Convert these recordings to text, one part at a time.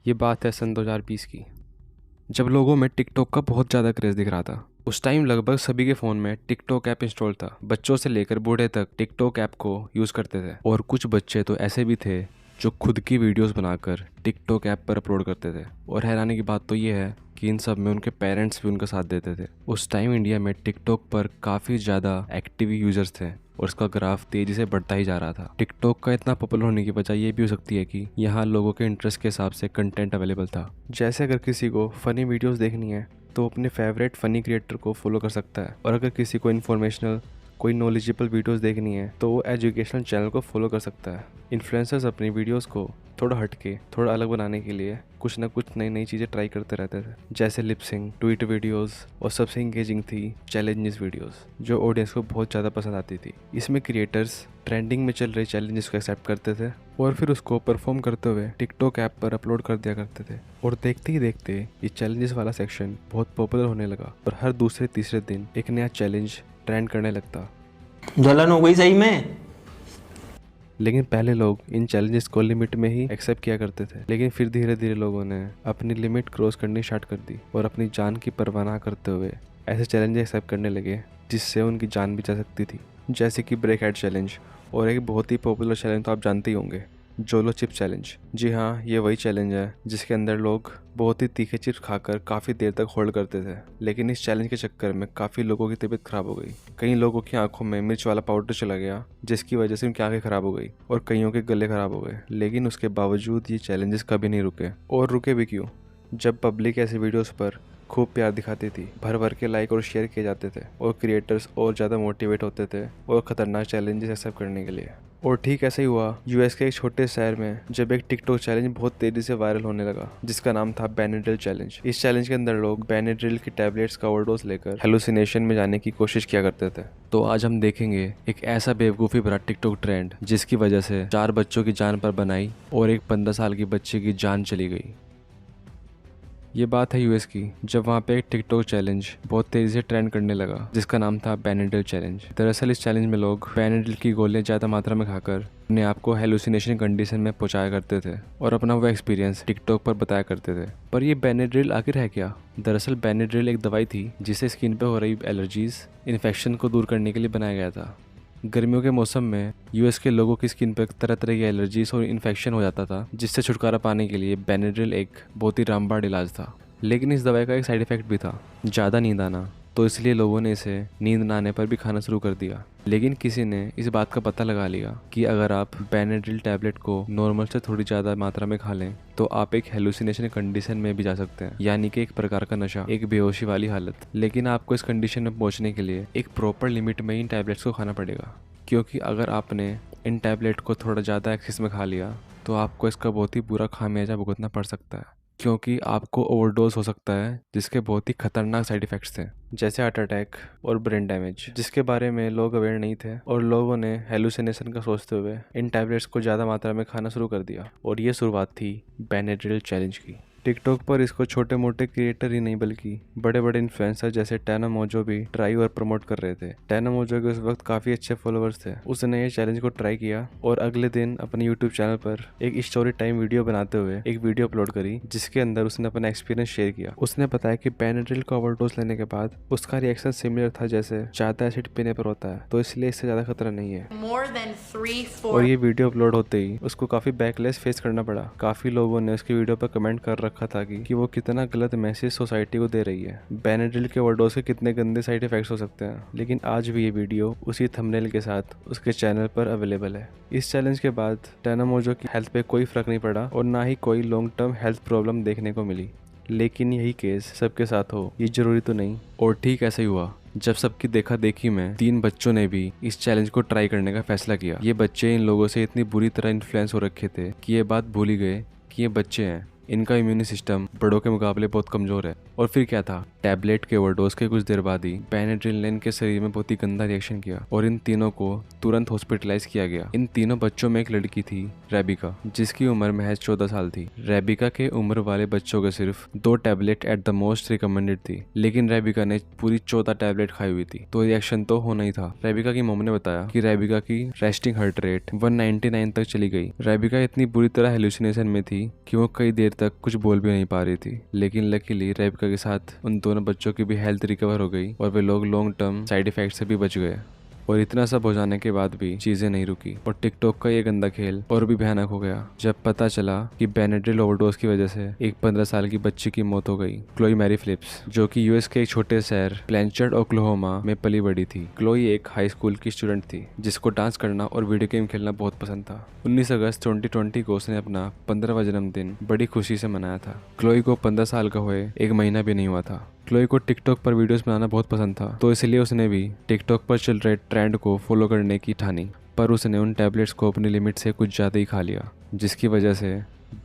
ये बात है सन 2020 की, जब लोगों में टिकटॉक का बहुत ज़्यादा क्रेज़ दिख रहा था। उस टाइम लगभग सभी के फ़ोन में टिकटॉक ऐप इंस्टॉल था। बच्चों से लेकर बूढ़े तक टिकटॉक ऐप को यूज़ करते थे। और कुछ बच्चे तो ऐसे भी थे जो खुद की वीडियोस बनाकर टिकटॉक ऐप पर अपलोड करते थे। और हैरानी की बात तो ये है कि इन सब में उनके पेरेंट्स भी उनका साथ देते थे। उस टाइम इंडिया में टिकटॉक पर काफ़ी ज़्यादा एक्टिव यूज़र्स थे और उसका ग्राफ तेज़ी से बढ़ता ही जा रहा था। टिकटॉक का इतना पॉपुलर होने की वजह ये भी हो सकती है कि यहाँ लोगों के इंटरेस्ट के हिसाब से कंटेंट अवेलेबल था। जैसे अगर किसी को फ़नी वीडियोस देखनी है तो अपने फेवरेट फ़नी क्रिएटर को फॉलो कर सकता है, और अगर किसी को इन्फॉर्मेशनल कोई नॉलेजेबल वीडियोस देखनी है तो वो एजुकेशनल चैनल को फॉलो कर सकता है। इन्फ्लुएंसर्स अपनी वीडियोस को थोड़ा हटके थोड़ा अलग बनाने के लिए कुछ ना कुछ नई नई चीज़ें ट्राई करते रहते थे, जैसे लिपसिंग, ट्वीट वीडियोस, और सबसे इंगेजिंग थी चैलेंजेस वीडियोस, जो ऑडियंस को बहुत ज़्यादा पसंद आती थी। इसमें क्रिएटर्स ट्रेंडिंग में चल रहे चैलेंजेस को एक्सेप्ट करते थे और फिर उसको परफॉर्म करते हुए टिकटॉक ऐप पर अपलोड कर दिया करते थे। और देखते ही देखते ये चैलेंजेस वाला सेक्शन बहुत पॉपुलर होने लगा और हर दूसरे तीसरे दिन एक नया चैलेंज ट्रेंड करने लगता। जलन हो गई सही में। लेकिन पहले लोग इन चैलेंजेस को लिमिट में ही एक्सेप्ट किया करते थे, लेकिन फिर धीरे धीरे लोगों ने अपनी लिमिट क्रॉस करनी स्टार्ट कर दी और अपनी जान की परवाह ना करते हुए ऐसे चैलेंज एक्सेप्ट करने लगे जिससे उनकी जान भी जा सकती थी, जैसे कि ब्रेक हेड चैलेंज। और एक बहुत ही पॉपुलर चैलेंज तो आप जानते ही होंगे, जोलो चिप चैलेंज। जी हाँ, ये वही चैलेंज है जिसके अंदर लोग बहुत ही तीखे चिप्स खाकर काफ़ी देर तक होल्ड करते थे। लेकिन इस चैलेंज के चक्कर में काफ़ी लोगों की तबीयत खराब हो गई। कई लोगों की आंखों में मिर्च वाला पाउडर चला गया जिसकी वजह से उनकी आंखें खराब हो गई और कईयों के गले खराब हो गए। लेकिन उसके बावजूद ये चैलेंजेस कभी नहीं रुके। और रुके भी क्यों? जब पब्लिक ऐसे वीडियोस पर खूब प्यार दिखाती थी, भर भर के लाइक और शेयर किए जाते थे, और क्रिएटर्स और ज़्यादा मोटिवेट होते थे और ख़तरनाक चैलेंजेस एक्सेप्ट करने के लिए। और ठीक ऐसे ही हुआ यूएस के एक छोटे शहर में, जब एक टिकटॉक चैलेंज बहुत तेज़ी से वायरल होने लगा जिसका नाम था बेनेड्रिल चैलेंज। इस चैलेंज के अंदर लोग बेनेड्रिल की टैबलेट्स का ओवरडोज लेकर हेलुसिनेशन में जाने की कोशिश किया करते थे। तो आज हम देखेंगे एक ऐसा बेवकूफ़ी भरा टिकटॉक ट्रेंड जिसकी वजह से 4 बच्चों की जान पर बनाई और एक 15 साल की बच्चे की जान चली गई। ये बात है यूएस की, जब वहाँ पे एक टिकटॉक चैलेंज बहुत तेज़ी से ट्रेंड करने लगा जिसका नाम था बेनेड्रिल चैलेंज। दरअसल इस चैलेंज में लोग बेनेड्रिल की गोलियां ज़्यादा मात्रा में खाकर अपने आप को हेलुसिनेशन कंडीशन में पहुंचाया करते थे और अपना वो एक्सपीरियंस टिकटॉक पर बताया करते थे। पर ये बेनेड्रिल आखिर है क्या? दरअसल बेनेड्रिल एक दवाई थी जिसे स्किन पर हो रही एलर्जीज, इन्फेक्शन को दूर करने के लिए बनाया गया था। गर्मियों के मौसम में यूएस के लोगों की स्किन पर तरह तरह की एलर्जीज और इन्फेक्शन हो जाता था, जिससे छुटकारा पाने के लिए बेनेड्रिल एक बहुत ही रामबाण इलाज था। लेकिन इस दवाई का एक साइड इफेक्ट भी था, ज़्यादा नींद आना, तो इसलिए लोगों ने इसे नींद ना आने पर भी खाना शुरू कर दिया। लेकिन किसी ने इस बात का पता लगा लिया कि अगर आप बेनेड्रिल टैबलेट को नॉर्मल से थोड़ी ज़्यादा मात्रा में खा लें तो आप एक हेलुसिनेशन कंडीशन में भी जा सकते हैं, यानी कि एक प्रकार का नशा, एक बेहोशी वाली हालत। लेकिन आपको इस कंडीशन में पहुंचने के लिए एक प्रॉपर लिमिट में इन टैबलेट्स को खाना पड़ेगा, क्योंकि अगर आपने इन टैबलेट को थोड़ा ज़्यादा एक्सेस में खा लिया तो आपको इसका बहुत ही बुरा खामियाजा भुगतना पड़ सकता है, क्योंकि आपको ओवरडोज हो सकता है जिसके बहुत ही खतरनाक साइड इफ़ेक्ट्स थे, जैसे हार्ट अटैक और ब्रेन डैमेज, जिसके बारे में लोग अवेयर नहीं थे और लोगों ने हेलुसिनेशन का सोचते हुए इन टैबलेट्स को ज़्यादा मात्रा में खाना शुरू कर दिया। और ये शुरुआत थी बेनेड्रिल चैलेंज की। टिकटॉक पर इसको छोटे मोटे क्रिएटर ही नहीं बल्कि बड़े बड़े इन्फ्लुएंसर जैसे टैना मोजो भी ट्राई और प्रमोट कर रहे थे। टैना मोजो के उस वक्त काफ़ी अच्छे फॉलोअर्स थे। उसने ये चैलेंज को ट्राई किया और अगले दिन अपने यूट्यूब चैनल पर एक स्टोरी टाइम वीडियो बनाते हुए एक वीडियो अपलोड करी जिसके अंदर उसने अपना एक्सपीरियंस शेयर किया। उसने बताया कि बेनेड्रिल का ओवरडोज लेने के बाद उसका रिएक्शन सिमिलर था जैसे ज़्यादा एसिड पीने पर होता है, तो इसलिए इससे ज़्यादा खतरा नहीं है। और ये वीडियो अपलोड होते ही उसको काफ़ी बैकलैश फेस करना पड़ा। काफ़ी लोगों ने उसकी वीडियो पर कमेंट कर रखा था कि वो कितना गलत मैसेज सोसाइटी को दे रही है, बेनेड्रिल के ओवरडोज के कितने गंदे साइड इफेक्ट्स हो सकते हैं। लेकिन आज भी ये वीडियो उसी थंबनेल के साथ उसके चैनल पर अवेलेबल है। इस चैलेंज के बाद टैना मोजो की हेल्थ पे कोई फर्क नहीं पड़ा और ना ही कोई लॉन्ग टर्म हेल्थ प्रॉब्लम देखने को मिली। लेकिन यही केस सबके साथ हो ये जरूरी तो नहीं। और ठीक ऐसा ही हुआ जब सबकी देखा देखी में 3 बच्चों ने भी इस चैलेंज को ट्राई करने का फैसला किया। ये बच्चे इन लोगों से इतनी बुरी तरह इन्फ्लुएंस हो रखे थे कि ये बात भूल ही गए कि ये बच्चे हैं, इनका इम्यून सिस्टम बड़ों के मुकाबले बहुत कमजोर है। और फिर क्या था, टैबलेट के ओवरडोज के कुछ देर बाद ही बेनेड्रिल ने इनके शरीर में बहुत ही गंदा रिएक्शन किया और इन तीनों को तुरंत हॉस्पिटलाइज किया गया। इन तीनों बच्चों में एक लड़की थी रेबिका, जिसकी उम्र महज 14 साल थी। रेबिका के उम्र वाले बच्चों को सिर्फ 2 tablet at the most recommended थी, लेकिन रेबिका ने पूरी 14 टैबलेट खाई हुई थी, तो रिएक्शन तो होना ही था। रेबिका की मम्मी ने बताया कि रेबिका की रेस्टिंग हार्ट रेट 199 तक चली गई। रेबिका इतनी बुरी तरह हेलुसिनेशन में थी कि वो कई देर देर तक कुछ बोल भी नहीं पा रही थी, लेकिन लकीली रेबिका के साथ उन दोनों बच्चों की भी हेल्थ रिकवर हो गई और वे लोग लॉन्ग टर्म साइड इफेक्ट से भी बच गए। और इतना सब हो जाने के बाद भी चीजें नहीं रुकी और टिकटॉक का ये गंदा खेल और भी भयानक हो गया जब पता चला कि बेनेड्रिल ओवरडोज की वजह से एक 15 साल की बच्ची की मौत हो गई, क्लोई मैरी फिलिप्स, जो कि यूएस के एक छोटे शहर प्लेंचर्ड ओक्लाहोमा में पली बड़ी थी। क्लोई एक हाई स्कूल की स्टूडेंट थी जिसको डांस करना और वीडियो गेम खेलना बहुत पसंद था। 19 अगस्त 2020 को उसने अपना 15वां जन्मदिन बड़ी खुशी से मनाया था। क्लोई को 15 साल का हुए एक महीना भी नहीं हुआ था। क्लोई को टिकटॉक पर वीडियोस बनाना बहुत पसंद था, तो इसलिए उसने भी टिकटॉक पर चल रहे ट्रेंड को फॉलो करने की ठानी। पर उसने उन टैबलेट्स को अपनी लिमिट से कुछ ज़्यादा ही खा लिया, जिसकी वजह से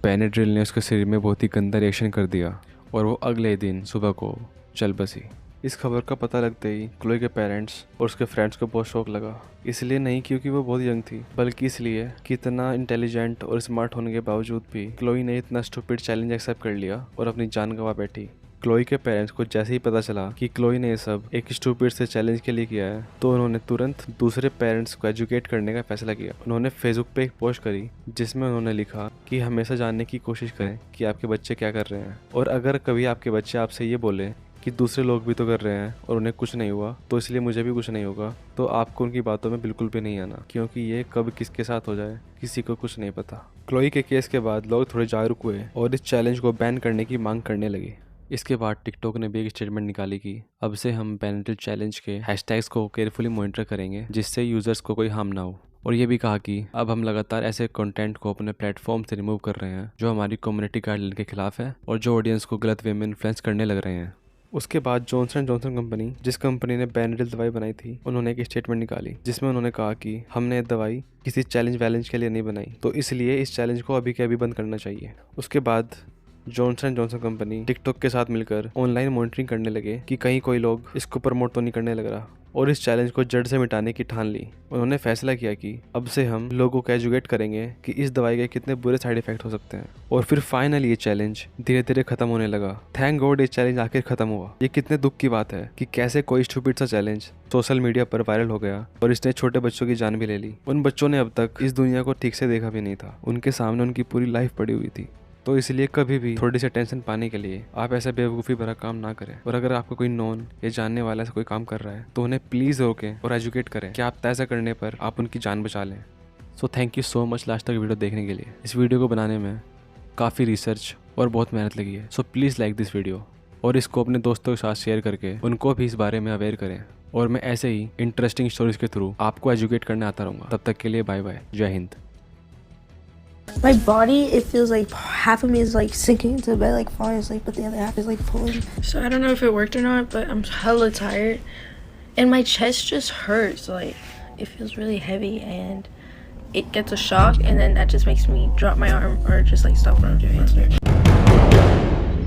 बेनेड्रिल ने उसके शरीर में बहुत ही गंदा रिएक्शन कर दिया और वो अगले दिन सुबह को चल बसी। इस खबर का पता लगते ही क्लोई के पेरेंट्स और उसके फ्रेंड्स को बहुत शौक लगा, इसलिए नहीं क्योंकि वो बहुत यंग थी, बल्कि इसलिए कि इतना इंटेलिजेंट और स्मार्ट होने के बावजूद भी क्लोई ने इतना स्टूपिड चैलेंज एक्सेप्ट कर लिया और अपनी जान गंवा बैठी। क्लोई के पेरेंट्स को जैसे ही पता चला कि क्लोई ने ये सब एक स्टूपिड से चैलेंज के लिए किया है, तो उन्होंने तुरंत दूसरे पेरेंट्स को एजुकेट करने का फैसला किया। उन्होंने फेसबुक पे एक पोस्ट करी जिसमें उन्होंने लिखा कि हमेशा जानने की कोशिश करें कि आपके बच्चे क्या कर रहे हैं, और अगर कभी आपके बच्चे आपसे ये बोले कि दूसरे लोग भी तो कर रहे हैं और उन्हें कुछ नहीं हुआ, तो इसलिए मुझे भी कुछ नहीं होगा, तो आपको उनकी बातों में बिल्कुल भी नहीं आना, क्योंकि ये कब किसके साथ हो जाए किसी को कुछ नहीं पता। क्लोई के केस के बाद लोग थोड़े जागरूक हुए और इस चैलेंज को बैन करने की मांग करने लगे। इसके बाद टिकटॉक ने भी एक स्टेटमेंट निकाली कि अब से हम बेनेड्रिल चैलेंज के हैशटैग्स को केयरफुली मॉनिटर करेंगे जिससे यूजर्स को कोई हार्म ना हो, और ये भी कहा कि अब हम लगातार ऐसे कंटेंट को अपने प्लेटफॉर्म से रिमूव कर रहे हैं जो हमारी कम्युनिटी गाइडलाइन के खिलाफ है और जो ऑडियंस को गलत वे में इन्फ्लुएंस करने लग रहे हैं। उसके बाद जॉनसन एंड जॉनसन कंपनी, जिस कंपनी ने बेनेड्रिल दवाई बनाई थी, उन्होंने एक स्टेटमेंट निकाली जिसमें उन्होंने कहा कि हमने ये दवाई किसी चैलेंज वैलेंज के लिए नहीं बनाई, तो इसलिए इस चैलेंज को अभी के अभी बंद करना चाहिए। उसके बाद Johnson and Johnson company TikTok के साथ मिलकर ऑनलाइन मॉनिटरिंग करने लगे कि कहीं कोई लोग इसको प्रमोट तो नहीं करने लग रहा, और इस चैलेंज को जड़ से मिटाने की ठान ली। उन्होंने फैसला किया कि अब से हम लोगों को एजुकेट करेंगे कि इस दवाई के कितने बुरे साइड इफेक्ट हो सकते हैं, और फिर फाइनली ये चैलेंज धीरे धीरे खत्म होने लगा। थैंक गॉड ये चैलेंज आखिर खत्म हुआ। ये कितने दुख की बात है कि कैसे कोई स्टूपिड सा चैलेंज सोशल मीडिया पर वायरल हो गया और इसने छोटे बच्चों की जान भी ले ली। उन बच्चों ने अब तक इस दुनिया को ठीक से देखा भी नहीं था, उनके सामने उनकी पूरी लाइफ पड़ी हुई थी। तो इसलिए कभी भी थोड़ी सी टेंशन पाने के लिए आप ऐसा बेवकूफ़ी भरा काम ना करें, और अगर आपको कोई नॉन या जानने वाला से कोई काम कर रहा है तो उन्हें प्लीज़ रोकें और एजुकेट करें कि आप ऐसा करने पर आप उनकी जान बचा लें। So thank you so much last तक वीडियो देखने के लिए। इस वीडियो को बनाने में काफ़ी रिसर्च और बहुत मेहनत लगी है, so please like this video और इसको अपने दोस्तों के साथ शेयर करके उनको भी इस बारे में अवेयर करें, और मैं ऐसे ही इंटरेस्टिंग स्टोरीज के थ्रू आपको एजुकेट करने आता रहूँगा। तब तक के लिए बाय बाय, जय Hind. My body, it feels like half of me is like sinking into the bed, like falling asleep, but the other half is like pulling. So I don't know if it worked or not, but I'm hella tired, and my chest just hurts. Like it feels really heavy, and it gets a shock, and then that just makes me drop my arm or just like stop what I'm doing.